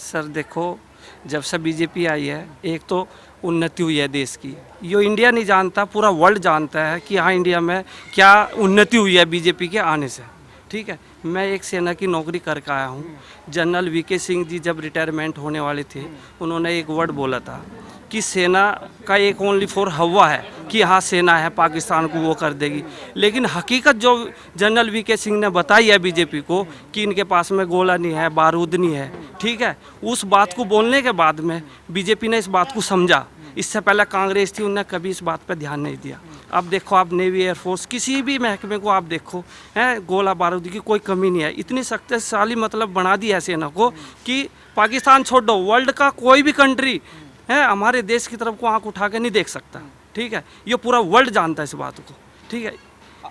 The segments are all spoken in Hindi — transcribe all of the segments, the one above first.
सर देखो, जब से बीजेपी आई है, एक तो उन्नति हुई है देश की। ये इंडिया नहीं जानता, पूरा वर्ल्ड जानता है कि हाँ इंडिया में क्या उन्नति हुई है बीजेपी के आने से। ठीक है, मैं एक सेना की नौकरी करके आया हूँ। जनरल वीके सिंह जी जब रिटायरमेंट होने वाले थे, उन्होंने एक वर्ड बोला था कि सेना का एक ओनली फॉर हवा है कि हाँ सेना है, पाकिस्तान को वो कर देगी। लेकिन हकीकत जो जनरल वीके सिंह ने बताई है बीजेपी को कि इनके पास में गोला नहीं है, बारूद नहीं है, ठीक है, उस बात को बोलने के बाद में बीजेपी ने इस बात को समझा। इससे पहले कांग्रेस थी, उन्होंने कभी इस बात पर ध्यान नहीं दिया। अब देखो, आप नेवी एयरफोर्स किसी भी महकमे को आप देखो, है गोला बारूद की कोई कमी नहीं है। इतनी शक्तिशाली मतलब बना दी है सेना को कि पाकिस्तान छोड़ दो, वर्ल्ड का कोई भी कंट्री है हमारे देश की तरफ को आंख उठा के नहीं देख सकता। ठीक है, ये पूरा वर्ल्ड जानता है इस बात को। ठीक है,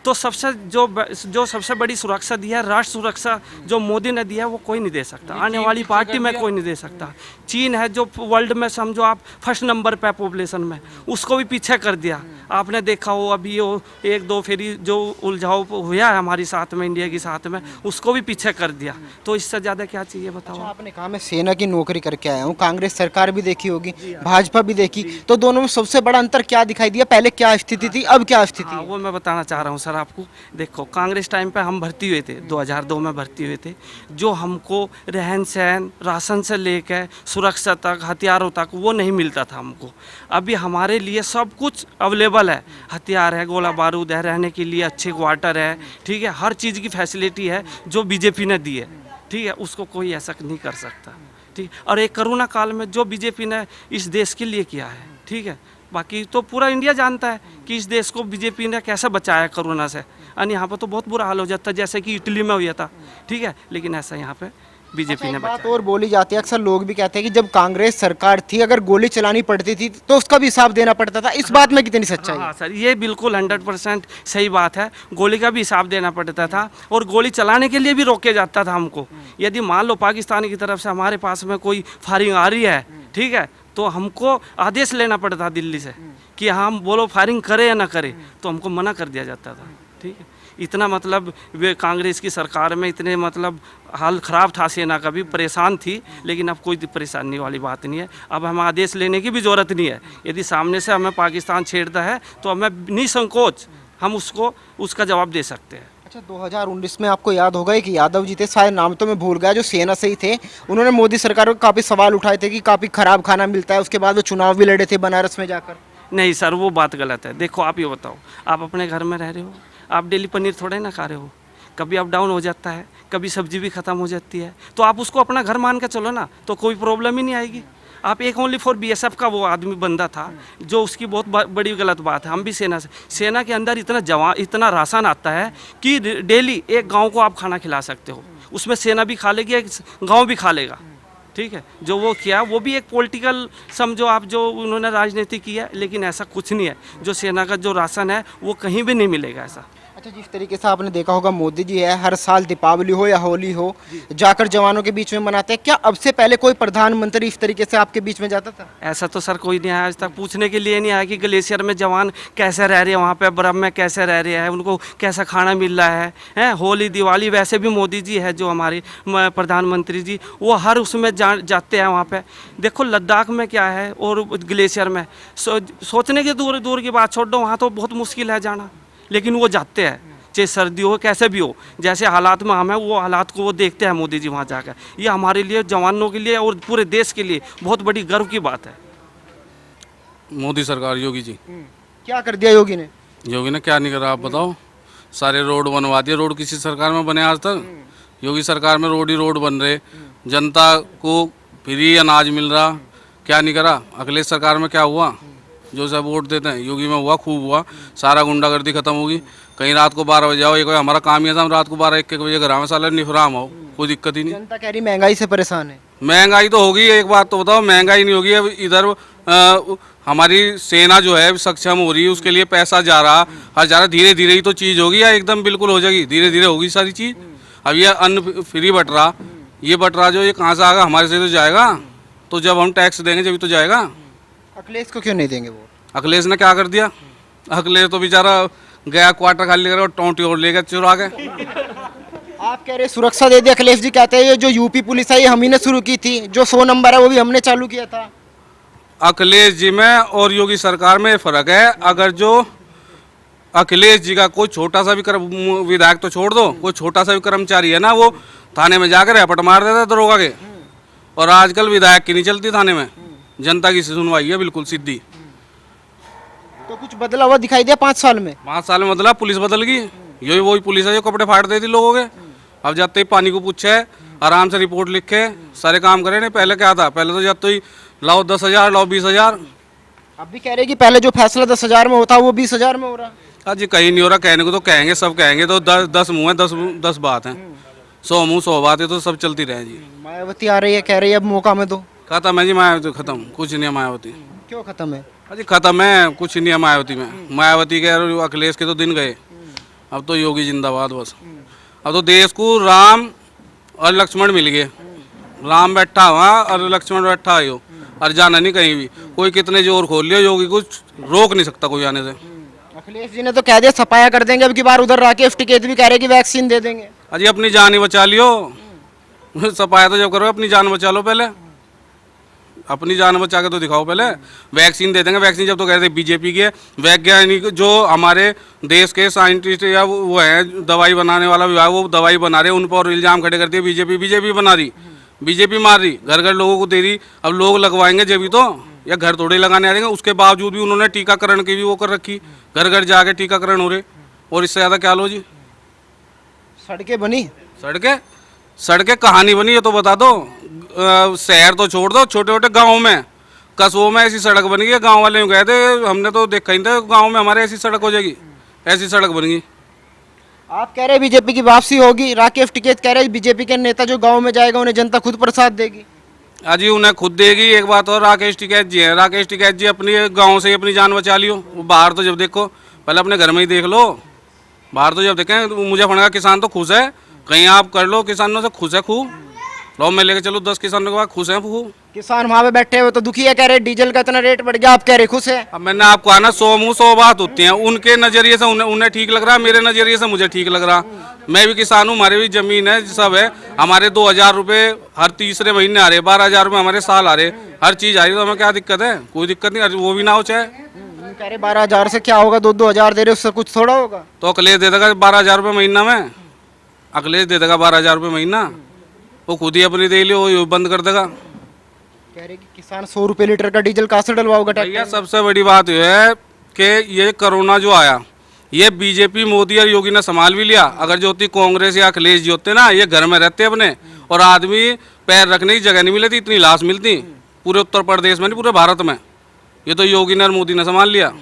तो सबसे जो सबसे बड़ी सुरक्षा दी है, राष्ट्र सुरक्षा जो मोदी ने दिया है, वो कोई नहीं दे सकता। आने वाली पार्टी में कोई नहीं दे सकता। चीन है जो वर्ल्ड में समझो आप फर्स्ट नंबर पे पॉपुलेशन में, उसको भी पीछे कर दिया। आपने देखा हो अभी वो एक दो फेरी जो उलझाव हुआ है हमारे साथ में, इंडिया के साथ में, उसको भी पीछे कर दिया। तो इससे ज़्यादा क्या चाहिए बताओ। आपने कहा मैं सेना की नौकरी करके आया हूँ, कांग्रेस सरकार भी देखी होगी, भाजपा भी देखी, तो दोनों में सबसे बड़ा अंतर क्या दिखाई दिया? पहले क्या स्थिति थी, अब क्या स्थिति हाँ, है? वो मैं बताना चाह रहा हूँ सर आपको। देखो, कांग्रेस टाइम पे हम भर्ती हुए थे, 2002 में भर्ती हुए थे। जो हमको रहन सहन, राशन से लेकर सुरक्षा तक, हथियारों तक, वो नहीं मिलता था हमको। अभी हमारे लिए सब कुछ अवेलेबल है। हथियार है, गोला बारूद है, रहने के लिए अच्छे क्वार्टर है, ठीक है, हर चीज़ की फैसिलिटी है जो बीजेपी ने दी है। ठीक है, उसको कोई ऐसा नहीं कर सकता। ठीक, और एक कोरोना काल में जो बीजेपी ने इस देश के लिए किया है, ठीक है, बाकी तो पूरा इंडिया जानता है कि इस देश को बीजेपी ने कैसे बचाया कोरोना से। और यहाँ पर तो बहुत बुरा हाल हो जाता है, जैसे कि इटली में हुआ था। ठीक है, लेकिन ऐसा यहाँ पे बीजेपी ने एक बात बचाया। और बोली जाती है, अक्सर लोग भी कहते हैं कि जब कांग्रेस सरकार थी, अगर गोली चलानी पड़ती थी तो उसका भी हिसाब देना पड़ता था। इस बात में कितनी सच्चाई है? हाँ सर, ये बिल्कुल 100% सही बात है। गोली का भी हिसाब देना पड़ता था और गोली चलाने के लिए भी रोके जाता था हमको। यदि मान लो पाकिस्तान की तरफ से हमारे पास में कोई फायरिंग आ रही है, ठीक है, तो हमको आदेश लेना पड़ता था दिल्ली से कि हम बोलो फायरिंग करें या ना करें, तो हमको मना कर दिया जाता था। ठीक है, इतना मतलब वे कांग्रेस की सरकार में इतने मतलब हाल ख़राब था, सेना का भी परेशान थी। लेकिन अब कोई परेशानी वाली बात नहीं है। अब हमें आदेश लेने की भी ज़रूरत नहीं है। यदि सामने से हमें पाकिस्तान छेड़ता है तो हमें निसंकोच हम उसको उसका जवाब दे सकते हैं। अच्छा, 2019 में आपको याद होगा कि यादव जी थे, शायद नाम तो मैं भूल गया, जो सेना से ही थे, उन्होंने मोदी सरकार को काफ़ी सवाल उठाए थे कि काफ़ी खराब खाना मिलता है। उसके बाद वो चुनाव भी लड़े थे बनारस में जाकर। नहीं सर, वो बात गलत है। देखो, आप ये बताओ, आप अपने घर में रह रहे हो, आप डेली पनीर थोड़े ना खा रहे हो। कभी अप डाउन हो जाता है, कभी सब्जी भी ख़त्म हो जाती है, तो आप उसको अपना घर मान के चलो ना, तो कोई प्रॉब्लम ही नहीं आएगी। आप एक ओनली फॉर बीएसएफ का वो आदमी बंदा था जो, उसकी बहुत बड़ी गलत बात है। हम भी सेना के अंदर इतना जवान, इतना राशन आता है कि डेली एक गांव को आप खाना खिला सकते हो। उसमें सेना भी खा लेगी, एक गांव भी खा लेगा। ठीक है, जो वो किया वो भी एक पॉलिटिकल समझो आप, जो उन्होंने राजनीति की है, लेकिन ऐसा कुछ नहीं है। जो सेना का जो राशन है वो कहीं भी नहीं मिलेगा ऐसा। अच्छा, जिस तरीके से आपने देखा होगा, मोदी जी है हर साल दीपावली हो या होली हो जाकर जवानों के बीच में मनाते हैं। क्या अब से पहले कोई प्रधानमंत्री इस तरीके से आपके बीच में जाता था? ऐसा तो सर कोई नहीं आया आज तक, पूछने के लिए नहीं आया कि ग्लेशियर में जवान कैसे रह रहे हैं, वहाँ पे बर्फ में कैसे रह रहे हैं, उनको कैसा खाना मिल रहा है। होली दिवाली वैसे भी मोदी जी है जो हमारे प्रधानमंत्री जी, वो हर उसमें जाते हैं वहाँ पे। देखो लद्दाख में क्या है और ग्लेशियर में, सोचने की दूर दूर की बात छोड़ दो, वहाँ तो बहुत मुश्किल है जाना, लेकिन वो जाते हैं, चाहे सर्दी हो कैसे भी हो, जैसे हालात में हम हैं वो हालात को वो देखते हैं मोदी जी वहाँ जाकर। ये हमारे लिए, जवानों के लिए और पूरे देश के लिए बहुत बड़ी गर्व की बात है। मोदी सरकार, योगी जी। क्या कर दिया योगी ने? योगी ने क्या नहीं करा आप बताओ? सारे रोड बनवा दिए। रोड किसी सरकार में बने आज तक? योगी सरकार में रोड ही रोड बन रहे। जनता को फ्री अनाज मिल रहा, क्या नहीं करा? अखिलेश सरकार में क्या हुआ? जो सब वोट देते हैं, योगी में हुआ, खूब हुआ। सारा गुंडागर्दी खत्म होगी। कहीं रात को 12 बजे आओ, एक हमारा काम ही था, हम रात को 12-1 बजे घर में साला निफराम आओ, कोई दिक्कत ही नहीं। जनता कह रही महंगाई से परेशान है। महंगाई तो होगी, एक बात तो बताओ, महंगाई नहीं होगी। अब इधर हमारी सेना जो है सक्षम हो रही है, उसके लिए पैसा जा रहा, हर जा रहा। धीरे धीरे ही तो चीज़ होगी या एकदम बिल्कुल हो जाएगी? धीरे धीरे होगी सारी चीज़। अब ये अन्न फ्री बट रहा, ये बट रहा जो, ये कहाँ से आएगा? हमारे से तो जाएगा, तो जब हम टैक्स देंगे जब तो जाएगा। अखिलेश को क्यों नहीं देंगे वो? अखिलेश ने क्या कर दिया? अखिलेश तो बेचारा गया क्वार्टर खाली लेकर और टोंटी और लेकर चुरा गए। आप कह रहे सुरक्षा दे दी, अखिलेश जी कहते हैं ये जो यूपी पुलिस है ये हम ही ने शुरू की थी, जो 100 नंबर है वो भी हमने चालू किया था। अखिलेश जी में और योगी सरकार में फर्क है। अगर जो अखिलेश जी का कोई छोटा सा भी विधायक तो छोड़ दो, कोई छोटा सा भी कर्मचारी है ना, वो थाने में जाकर रैपट मार देता है दरोगा के। और आजकल विधायक की नहीं चलती थाने में, जनता की सुनवाई है बिल्कुल सीधी। तो कुछ बदला हुआ दिखाई दिया 5 साल में? 5 साल में बदला, पुलिस बदल गई। यही वही पुलिस है जो कपड़े फाड़ देती लोगों के। अब जाते ही पानी को पूछे, आराम से रिपोर्ट लिखे, सारे काम करे। नहीं पहले क्या था, पहले तो जाते ही लाओ 10,000, लाओ 20,000। अब भी कह रहे कि पहले जो फैसला 10,000 में होता वो 20,000 में हो रहा। आज जी कहीं नहीं हो रहा, कहने को तो कहेंगे, सब कहेंगे तो 10 मुँह है, 10 बात है। 100 मुँह 100 बात है, तो सब चलती रहे जी। मायावती आ रही है, कह रही है अब मौका में दो। खत्म है जी मायावती, खत्म, कुछ नहीं है मायावती। क्यों खत्म है? अजी खत्म है, कुछ नहीं है मायावती में। मायावती के और अखिलेश के तो दिन गए, अब तो योगी जिंदाबाद बस। अब तो देश को राम और लक्ष्मण मिल गए। राम बैठा हुआ और लक्ष्मण बैठा है, और जाना नहीं कहीं भी। कोई कितने जोर खोल लियो, योगी कुछ रोक नहीं सकता कोई आने से। अखिलेश जी ने तो कह दिया सफाया कर देंगे, अब की बार उधर राकेश टिकैत भी कह रहे कि वैक्सीन दे देंगे। अजी अपनी जान ही बचा लियो। सफाया तो जब करो अपनी जान बचा लो, पहले अपनी जान बचा के तो दिखाओ। पहले वैक्सीन दे देंगे। वैक्सीन जब तो कह रहे थे बीजेपी के वैज्ञानिक, जो हमारे देश के साइंटिस्ट या वो है दवाई बनाने वाला विभाग, वो दवाई बना रहे, उन पर इल्जाम खड़े करती है बीजेपी बना रही, बीजेपी मार रही, घर घर लोगों को दे रही। अब लोग लगवाएंगे जब भी तो, या घर थोड़े लगाने आ जाएंगे। उसके बावजूद भी उन्होंने टीकाकरण की भी वो कर रखी, घर घर जाके टीकाकरण हो रहे। और इससे ज़्यादा क्या लो जी। सड़कें बनी, सड़कें कहाँ नहीं बनी ये तो बता दो। शहर तो छोड़ दो, छोटे छोटे गाँव में, कस्बों में ऐसी सड़क बन गई है। गाँव वाले यूँ कहते हमने तो देखा ही था गाँव में हमारे ऐसी सड़क हो जाएगी, ऐसी सड़क बन गई। आप कह रहे बीजेपी की वापसी होगी, राकेश टिकैत कह रहे बीजेपी के नेता जो गांव में जाएगा उन्हें जनता खुद प्रसाद देगी। अजी उन्हें खुद देगी। एक बात और, राकेश टिकैत जी है, राकेश टिकैत जी अपनी गांव से ही अपनी जान बचा लियो। वो बाहर तो जब देखो, पहले अपने घर में ही देख लो। बाहर तो जब देखें, मुझे फंडा किसान तो खुश है, कहीं आप कर लो, किसानों से खुश है खूब। लो मैं लेके चलो 10 किसानों के बाद, खुश है खूब। किसान वहां पे बैठे हुए तो दुखी है, कह रहे डीजल का इतना रेट बढ़ गया, आप कह रहे खुश है। अब मैंने आपको आना 100 मुँह 100 बात होती हैं। उनके नज़रिए से उन्हें ठीक लग रहा है, मेरे नज़रिए से मुझे ठीक लग रहा। मैं भी किसान हूँ, हमारी भी ज़मीन है, सब है। हमारे 2,000 रुपये हर तीसरे महीने आ रहे, 12,000 रुपये हमारे साल आ रहे, हर चीज़ आ रही। तो हमें क्या दिक्कत है? कोई दिक्कत नहीं, वो भी ना हो चाहे। कह रहे 12,000 से क्या होगा, 2-2 हज़ार दे रहे, उससे कुछ थोड़ा होगा। तो अखिलेश दे देगा 12,000 रुपये महीना में, अखिलेश दे देगा 12,000 रुपये महीना। वो खुद ही अपनी दे लियो, वो बंद कर देगा। कह रहे कि किसान 100 रुपये लीटर का डीजल कहाँ से डलवाओगा भैया ट्रैक्टर में? सबसे बड़ी बात यह है कि ये कोरोना जो आया, ये बीजेपी, मोदी और योगी ने संभाल भी लिया। अगर जो होती कांग्रेस या अखिलेश जी होते ना, ये घर में रहते अपने, और आदमी पैर रखने की जगह नहीं मिलती, इतनी लाश मिलती पूरे उत्तर प्रदेश में नहीं, पूरे भारत में। ये तो योगी ने और मोदी ने संभाल लिया।